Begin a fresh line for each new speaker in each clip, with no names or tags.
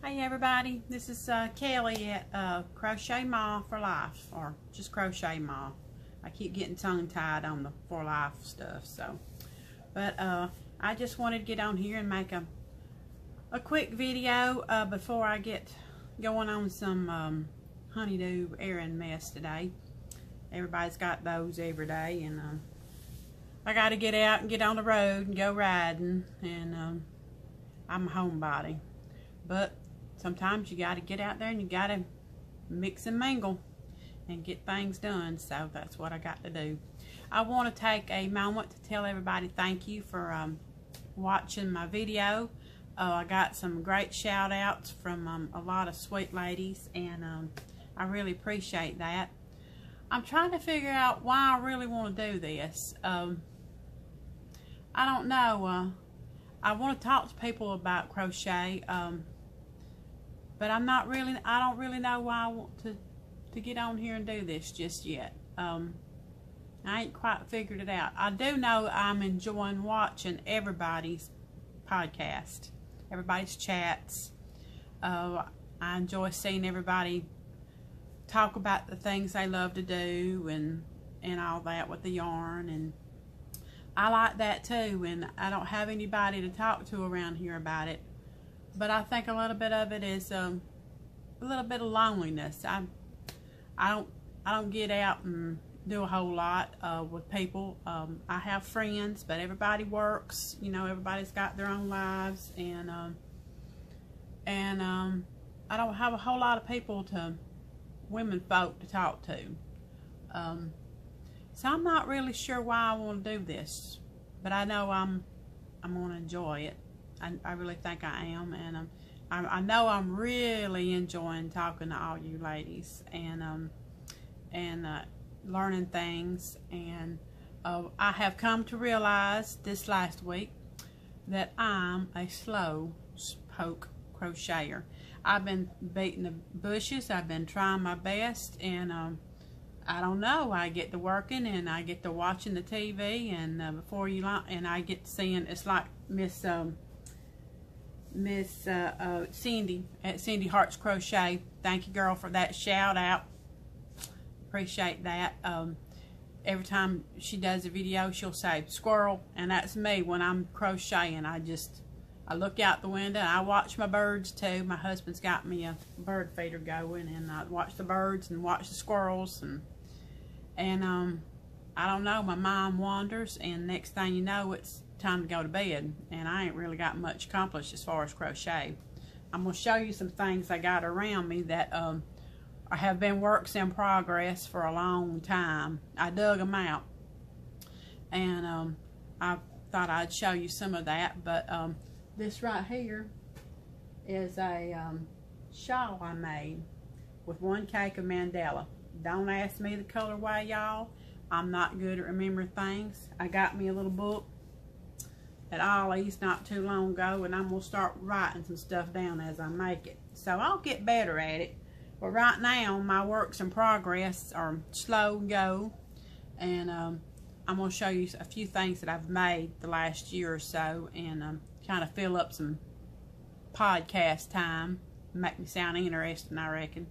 Hey everybody, this is Kelly at Crochet Ma for Life, or just Crochet Ma. I keep getting tongue-tied on the for life stuff, so. But I just wanted to get on here and make a quick video before I get going on some honeydew errand mess today. Everybody's got those every day, and I got to get out and get on the road and go riding, and I'm a homebody. But sometimes you got to get out there and you got to mix and mingle and get things done. So that's what I got to do. I want to take a moment to tell everybody thank you for watching my video. I got some great shout outs from a lot of sweet ladies, and I really appreciate that. I'm trying to figure out why I really want to do this. I don't know. I want to talk to people about crochet, but I don't really know why I want to get on here and do this just yet. I ain't quite figured it out. I do know I'm enjoying watching everybody's podcast, everybody's chats. I enjoy seeing everybody talk about the things they love to do and all that with the yarn, and I like that too, and I don't have anybody to talk to around here about it. But I think a little bit of it is a little bit of loneliness. I don't get out and do a whole lot with people. I have friends, but everybody works. You know, everybody's got their own lives, and I don't have a whole lot of people women folk to talk to. So I'm not really sure why I want to do this, but I know I'm going to enjoy it. I really think I am, and I know I'm really enjoying talking to all you ladies and learning things. And I have come to realize this last week that I'm a slow poke crocheter. I've been beating the bushes. I've been trying my best, and I don't know. I get to working and I get to watching the TV, and and I get to seeing, it's like Miss Cindy at Cindy Hearts Crochet. Thank you, girl, for that shout out. Appreciate that. Every time she does a video, she'll say squirrel, and that's me when I'm crocheting. I look out the window and I watch my birds too. My husband's got me a bird feeder going, and I watch the birds and watch the squirrels, and I don't know, my mind wanders, and next thing you know, it's time to go to bed, and I ain't really got much accomplished as far as crochet. I'm going to show you some things I got around me that have been works in progress for a long time. I dug them out, and I thought I'd show you some of that. But this right here is a shawl I made with one cake of mandala. Don't ask me the colorway, y'all. I'm not good at remembering things. I got me a little book at Ollie's not too long ago, and I'm going to start writing some stuff down as I make it. So I'll get better at it. But right now, my works in progress are slow go, and I'm going to show you a few things that I've made the last year or so, and kind of fill up some podcast time. Make me sound interesting, I reckon.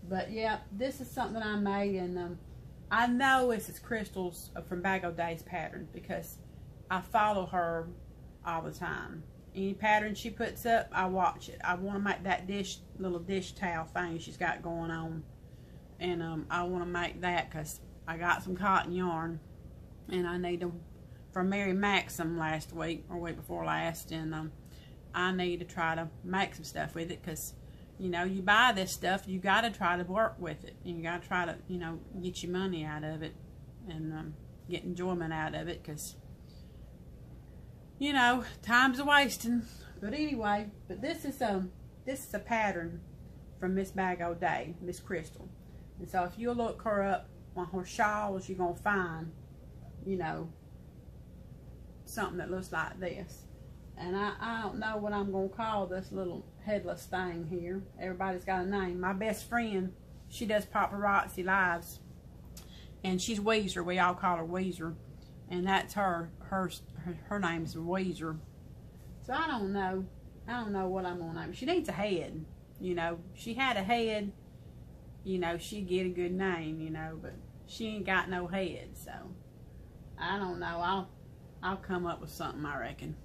But yeah, this is something I made, and I know this is Crystal's from Bag O' Days pattern, because I follow her all the time. Any pattern she puts up, I watch it. I want to make that little dish towel thing she's got going on, and I want to make that because I got some cotton yarn, and I need to, from Mary Maxim last week or week before last, and I need to try to make some stuff with it, because you know, you buy this stuff, you got to try to work with it, and you got to try to, you know, get your money out of it, and get enjoyment out of it, because you know, time's a wasting. But anyway, but this is a pattern from Miss Bag O' Day, Miss Crystal. And so if you look her up on her shawls, you're gonna find, you know, something that looks like this. And I don't know what I'm gonna call this little headless thing here. Everybody's got a name. My best friend, she does paparazzi lives, and she's Weezer. We all call her Weezer, and that's her name's Weezer. So I don't know. I don't know what I'm gonna name her. She needs a head, you know. If she had a head, you know, she'd get a good name, you know, but she ain't got no head, so I don't know. I'll come up with something, I reckon.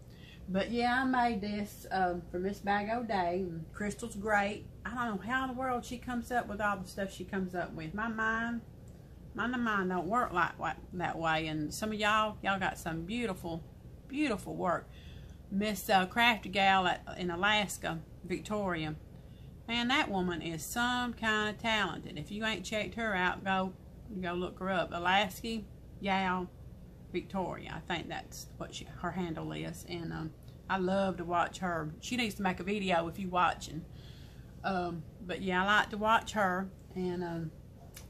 But yeah, I made this for Miss Bag O' Day. Crystal's great. I don't know how in the world she comes up with all the stuff she comes up with. My mind don't work like that way. And some of y'all got some beautiful, beautiful work. Miss Crafty Gal in Alaska, Victoria. Man, that woman is some kind of talented. If you ain't checked her out, go look her up. Alaska Gal Victoria. I think that's what her handle is. And I love to watch her. She needs to make a video if you watching. But yeah, I like to watch her. And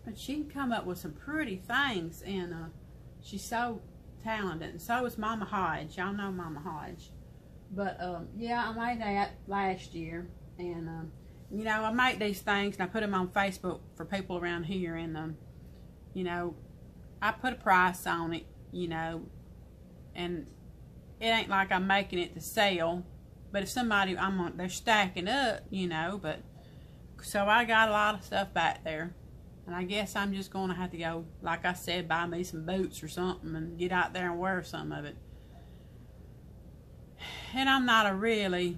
but she can come up with some pretty things. And she's so talented. And so is Mama Hodge. Y'all know Mama Hodge. But yeah, I made that last year. And you know, I make these things and I put them on Facebook for people around here. And you know, I put a price on it. You know, and it ain't like I'm making it to sell, but if somebody, they're stacking up, you know, but, so I got a lot of stuff back there, and I guess I'm just going to have to go, like I said, buy me some boots or something, and get out there and wear some of it. And I'm not a really,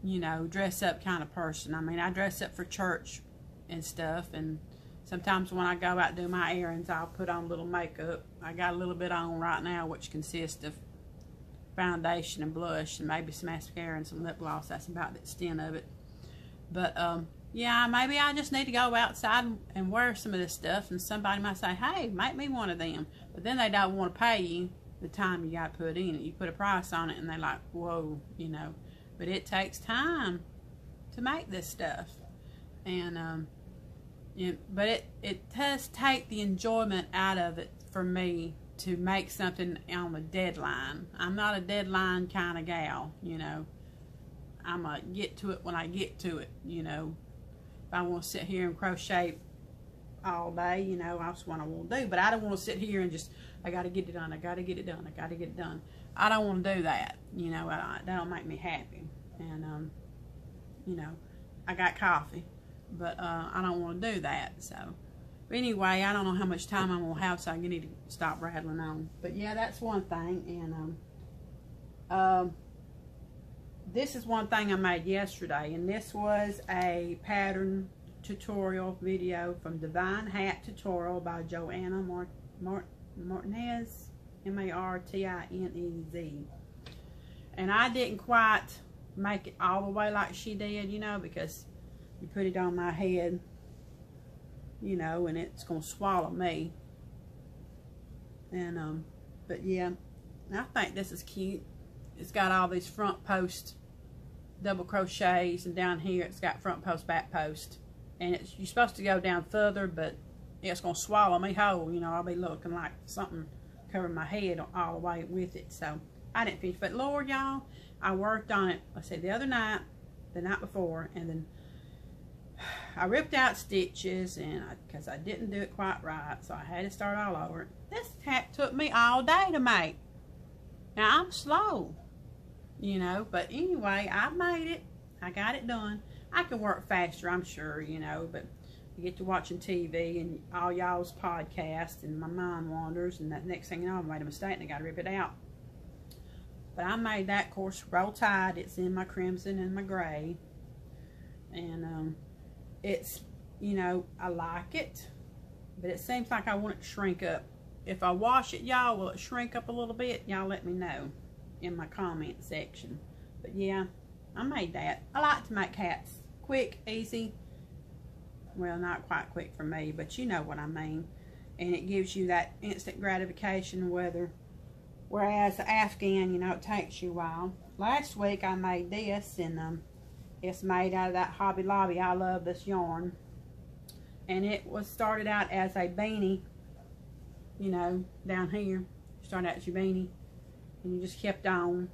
you know, dress up kind of person. I mean, I dress up for church and stuff, and sometimes when I go out and do my errands, I'll put on a little makeup. I got a little bit on right now, which consists of foundation and blush and maybe some mascara and some lip gloss. That's about the extent of it. But, yeah, maybe I just need to go outside and wear some of this stuff. And somebody might say, hey, make me one of them. But then they don't want to pay you the time you got to put in it. You put a price on it and they're like, whoa, you know. But it takes time to make this stuff. And, yeah, but it does take the enjoyment out of it for me to make something on a deadline. I'm not a deadline kind of gal, you know. I'm a get to it when I get to it, you know. If I want to sit here and crochet all day, you know, that's what I want to do. But I don't want to sit here and just, I got to get it done, I got to get it done, I got to get it done. I don't want to do that, you know. That don't make me happy. And, you know, I got coffee. But I don't want to do that. So, but anyway, I don't know how much time I'm gonna have, so I need to stop rattling on. But yeah, that's one thing. And this is one thing I made yesterday, and this was a pattern tutorial video from Divine Hat Tutorial by Joanna Martinez, M-A-R-T-I-N-E-Z. And I didn't quite make it all the way like she did, you know, because you put it on my head, you know, and it's going to swallow me. And, but yeah, I think this is cute. It's got all these front post double crochets, and down here it's got front post, back post. And you're supposed to go down further, but it's going to swallow me whole. You know, I'll be looking like something covering my head all the way with it. So, I didn't finish. But Lord, y'all, I worked on it, I said, the other night, the night before, and then I ripped out stitches, and because I didn't do it quite right, so I had to start all over. This hat took me all day to make. Now, I'm slow, you know, but anyway, I made it. I got it done. I can work faster, I'm sure, you know, but you get to watching TV and all y'all's podcasts, and my mind wanders, and that next thing you know, I made a mistake and I got to rip it out. But I made that, of course, roll tide. It's in my crimson and my gray. And, it's, you know, I like it, but it seems like I want it to shrink up. If I wash it, y'all, will it shrink up a little bit? Y'all let me know in my comment section. But yeah, I made that. I like to make hats quick, easy. Well, not quite quick for me, but you know what I mean. And it gives you that instant gratification, whereas the Afghan, you know, it takes you a while. Last week I made this, and it's made out of that Hobby Lobby. I love this yarn. And it was started out as a beanie, you know, down here. Started out as your beanie. And you just kept on.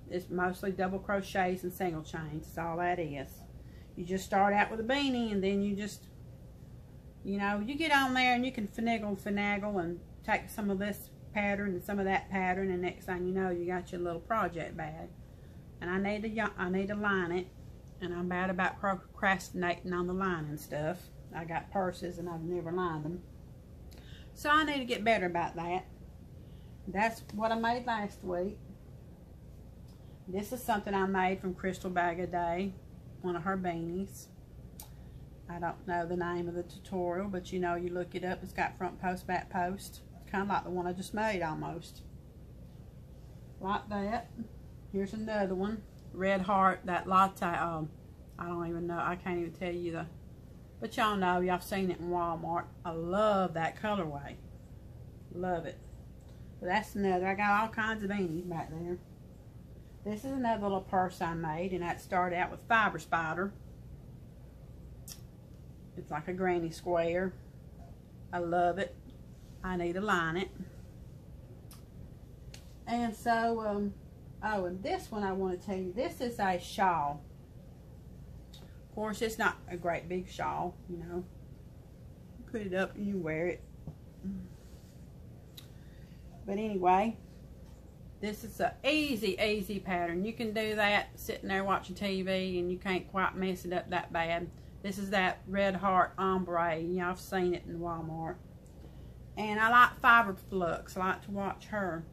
It's mostly double crochets and single chains. That's all that is. You just start out with a beanie, and then you just, you know, you get on there and you can finagle and take some of this pattern and some of that pattern, and next thing you know, you got your little project bag. and I need to line it, and I'm bad about procrastinating on the lining stuff. I got purses and I've never lined them, so I need to get better about that. That's what I made last week. This is something I made from Crystal Bag a Day, one of her beanies. I don't know the name of the tutorial, but you know, you look it up. It's got front post, back post. It's kind of like the one I just made almost. Like that. Here's another one. Red Heart, that latte. I don't even know. I can't even tell you the. But y'all know, y'all seen it in Walmart. I love that colorway. Love it. But that's another. I got all kinds of beanies back there. This is another little purse I made, and that started out with Fiber Spider. It's like a granny square. I love it. I need to line it. And so, oh, and this one I want to tell you, this is a shawl. Of course, it's not a great big shawl, you know. Put it up and you wear it. But anyway, this is an easy pattern. You can do that sitting there watching TV and you can't quite mess it up that bad. This is that Red Heart ombre. You know, I've seen it in Walmart. And I like Fiber Flux. I like to watch her.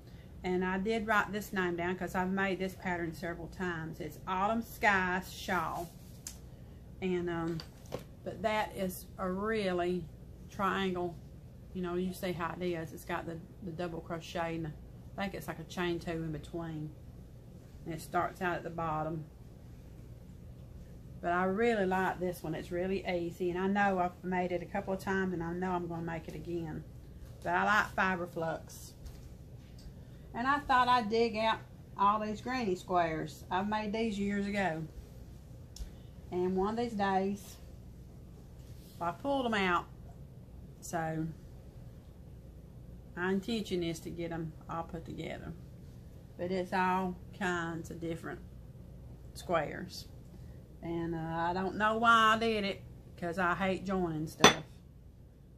And I did write this name down because I've made this pattern several times. It's Autumn Skies Shawl. And, but that is a really triangle. You know, you see how it is. It's got the double crochet and I think it's like a chain two in between. And it starts out at the bottom. But I really like this one. It's really easy. And I know I've made it a couple of times and I know I'm going to make it again. But I like Fiber Flux. And I thought I'd dig out all these granny squares. I've made these years ago. And one of these days, I pulled them out. So, my intention is to get them all put together. But it's all kinds of different squares. And I don't know why I did it, because I hate joining stuff.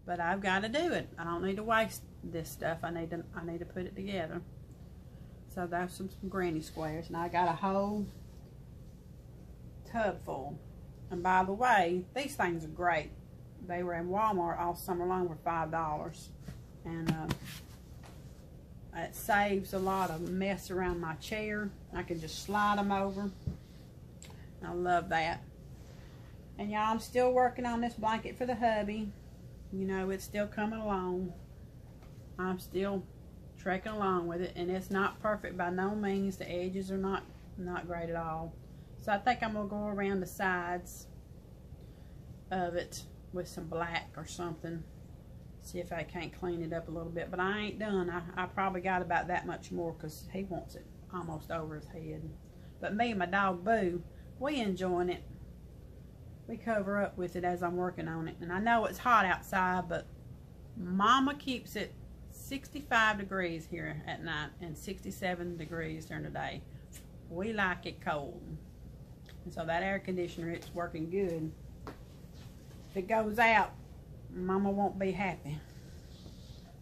But I've got to do it. I don't need to waste this stuff. I need to put it together. So that's some granny squares. And I got a whole tub full. And by the way, these things are great. They were in Walmart all summer long for $5. And it saves a lot of mess around my chair. I can just slide them over. I love that. And y'all, I'm still working on this blanket for the hubby. You know, it's still coming along. I'm still trekking along with it. And it's not perfect by no means. The edges are not great at all. So I think I'm going to go around the sides of it with some black or something. See if I can't clean it up a little bit. But I ain't done. I probably got about that much more because he wants it almost over his head. But me and my dog Boo, we enjoying it. We cover up with it as I'm working on it. And I know it's hot outside, but Mama keeps it 65 degrees here at night and 67 degrees during the day. We like it cold. And so that air conditioner, it's working good. If it goes out, Mama won't be happy.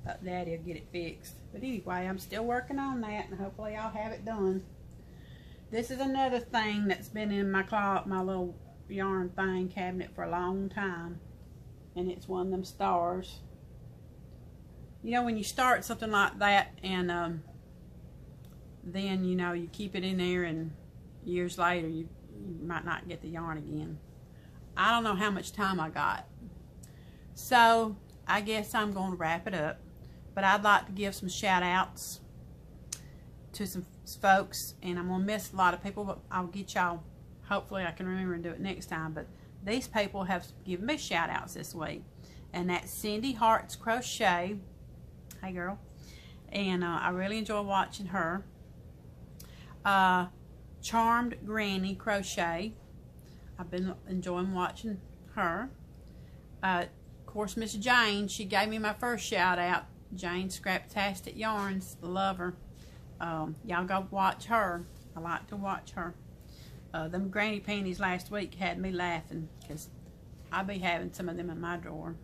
But Daddy will get it fixed. But anyway, I'm still working on that, and hopefully I'll have it done. This is another thing that's been in my little yarn thing cabinet for a long time. And it's one of them stars. You know, when you start something like that, and then, you know, you keep it in there, and years later, you might not get the yarn again. I don't know how much time I got. So, I guess I'm going to wrap it up. But I'd like to give some shout outs to some folks. And I'm going to miss a lot of people, but I'll get y'all. Hopefully I can remember and do it next time. But these people have given me shout outs this week. And that's Cindy Hart's Crochet. Hey girl. And I really enjoy watching her. Charmed Granny Crochet. I've been enjoying watching her. Of course, Miss Jane, she gave me my first shout out. Jane Scraptastic Yarns, love her. Y'all go watch her. I like to watch her. Them granny panties last week had me laughing because I be having some of them in my drawer.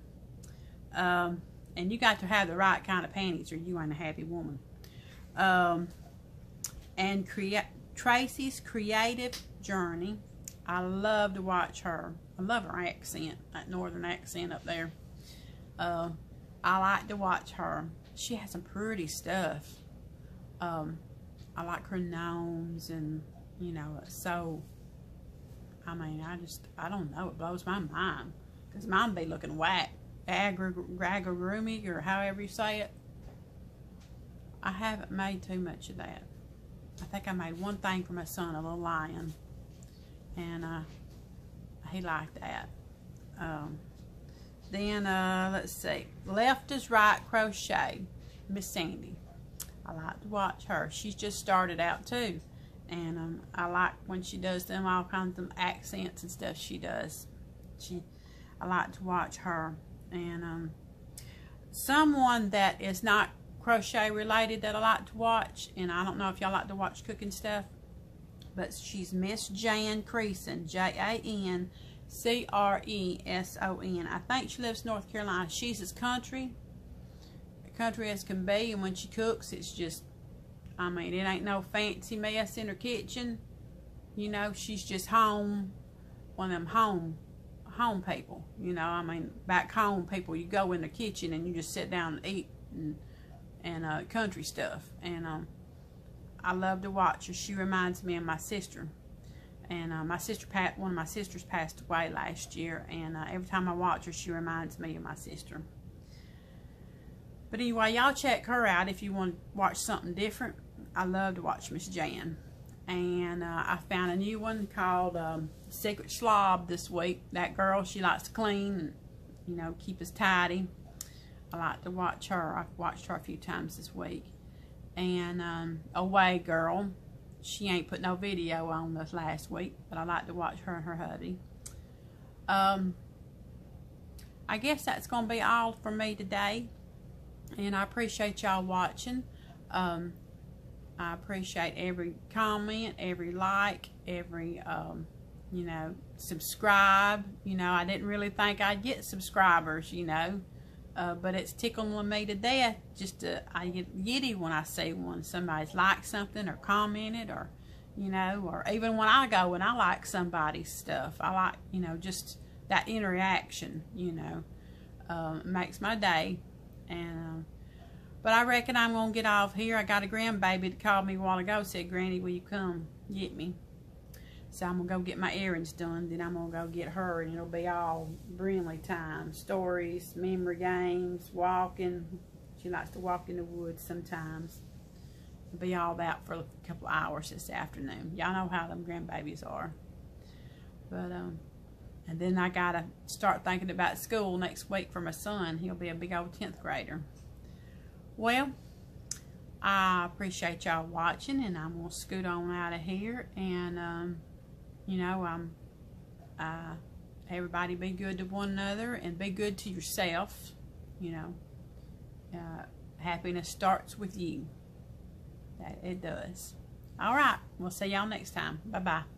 And you got to have the right kind of panties or you ain't a happy woman. And Tracy's Creative Journey. I love to watch her. I love her accent, that northern accent up there. I like to watch her. She has some pretty stuff. I like her gnomes and, you know, so, I mean, I don't know, it blows my mind. Because mine be looking whack. Agrarumi, or however you say it. I haven't made too much of that. I think I made one thing for my son, a little lion. And he liked that. Then, let's see. Left is Right Crochet. Miss Sandy. I like to watch her. She's just started out too. And I like when she does them, all kinds of accents and stuff she does. I like to watch her. And someone that is not crochet related that I like to watch, and I don't know if y'all like to watch cooking stuff, but she's Miss Jan Creason, Jancreson. I think she lives in North Carolina. She's as country as can be, and when she cooks, it's just, I mean, it ain't no fancy mess in her kitchen. You know, she's just home, one of them home people. You know, I mean, back home people, you go in the kitchen and you just sit down and eat and country stuff. And I love to watch her. She reminds me of my sister. And my sister, one of my sisters passed away last year, and every time I watch her, she reminds me of my sister. But anyway, y'all check her out if you want to watch something different. I love to watch Miss Jan. And I found a new one called Secret Slob this week. That girl, she likes to clean and, you know, keep us tidy. I like to watch her. I've watched her a few times this week. And Away Girl. She ain't put no video on this last week, but I like to watch her and her hubby. I guess that's going to be all for me today. And I appreciate y'all watching. I appreciate every comment, every like, every, you know, subscribe. You know, I didn't really think I'd get subscribers, you know. But it's tickling me to death. I get giddy when I see one. Somebody's liked something or commented, or, you know, or even when I go and I like somebody's stuff. I like, you know, just that interaction, you know. It makes my day. And, but I reckon I'm going to get off here. I got a grandbaby that called me a while ago, said, Granny, will you come get me? So I'm going to go get my errands done. Then I'm going to go get her, and it'll be all Brinley time. Stories, memory games, walking. She likes to walk in the woods sometimes. It'll be all that for a couple of hours this afternoon. Y'all know how them grandbabies are. But, and then I got to start thinking about school next week for my son. He'll be a big old 10th grader. Well, I appreciate y'all watching, and I'm going to scoot on out of here. And, you know, everybody be good to one another and be good to yourself. You know, happiness starts with you. That it does. All right. We'll see y'all next time. Bye-bye.